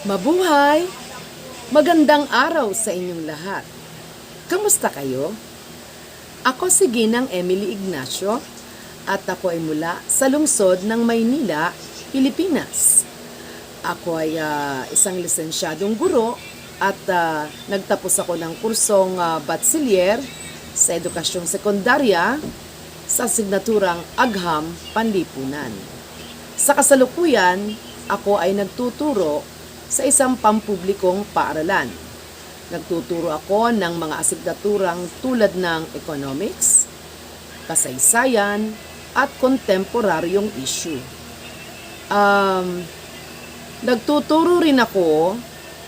Mabuhay! Magandang araw sa inyong lahat. Kamusta kayo? Ako si Ginang Emily Ignacio at ako ay mula sa lungsod ng Maynila, Pilipinas. Ako ay isang lisensyadong guro at nagtapos ako ng kursong bachelier sa edukasyong sekundarya sa asignaturang Agham Panlipunan. Sa kasalukuyan, ako ay nagtuturo sa isang pampublikong paaralan. Nagtuturo ako ng mga asignaturang tulad ng economics, kasaysayan, at kontemporaryong issue. Nagtuturo rin ako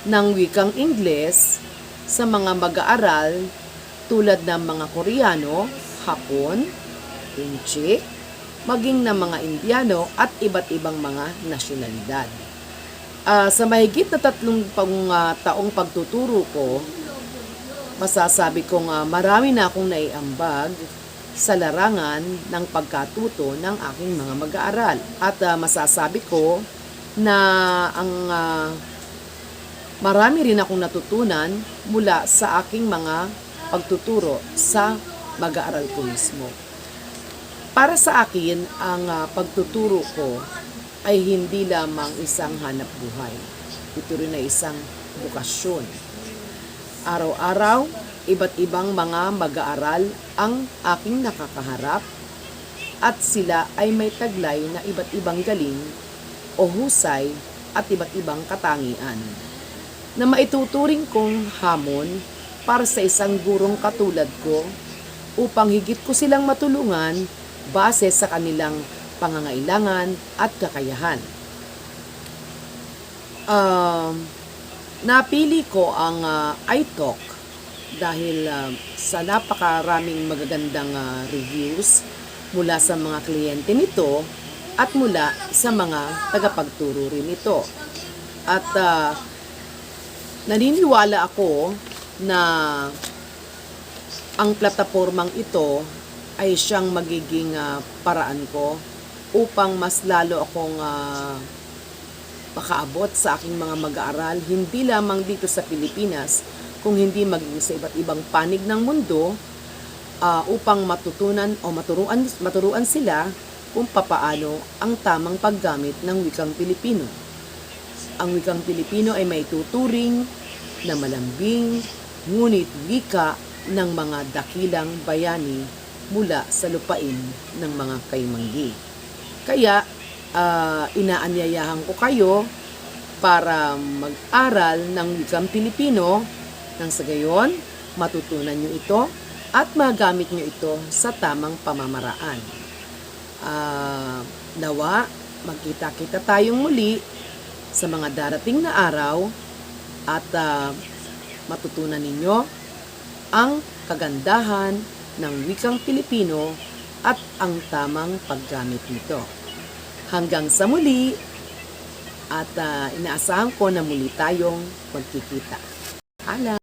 ng wikang Ingles sa mga mag-aaral tulad ng mga Koreano, Hapon, Inche, maging ng mga Indiano at iba't ibang mga nasyonalidad. Sa mahigit na 3 taong pagtuturo ko, masasabi kong marami na akong naiambag sa larangan ng pagkatuto ng aking mga mag-aaral. At masasabi ko na marami rin akong natutunan mula sa aking mga pagtuturo sa mag-aaral ko mismo. Para sa akin, ang pagtuturo ko ay hindi lamang isang hanap buhay. Ito rin ay isang bukasyon. Araw-araw, iba't ibang mga mag-aaral ang aking nakakaharap at sila ay may taglay na iba't ibang galing o husay at iba't ibang katangian na maituturing kong hamon para sa isang gurong katulad ko upang higit ko silang matulungan base sa kanilang pangangailangan at kakayahan. Napili ko ang iTalk dahil sa napakaraming magagandang reviews mula sa mga kliyente nito at mula sa mga tagapagturo rin nito. At naniniwala ako na ang platapormang ito ay siyang magiging paraan ko upang mas lalo akong makaabot sa aking mga mag-aaral, hindi lamang dito sa Pilipinas, kung hindi maging sa iba't ibang panig ng mundo, upang matutunan o maturuan sila kung papaano ang tamang paggamit ng wikang Pilipino. Ang wikang Pilipino ay may tuturing na malambing, ngunit wika ng mga dakilang bayani mula sa lupain ng mga kaimanggi. Kaya, inaanyayahan ko kayo para mag-aral ng wikang Pilipino nang sa gayon, matutunan nyo ito at magamit nyo ito sa tamang pamamaraan. Nawa, magkita-kita tayong muli sa mga darating na araw at matutunan ninyo ang kagandahan ng wikang Pilipino at ang tamang paggamit nito. Hanggang sa muli at inaasahan ko na muli tayong magkikita. Hala!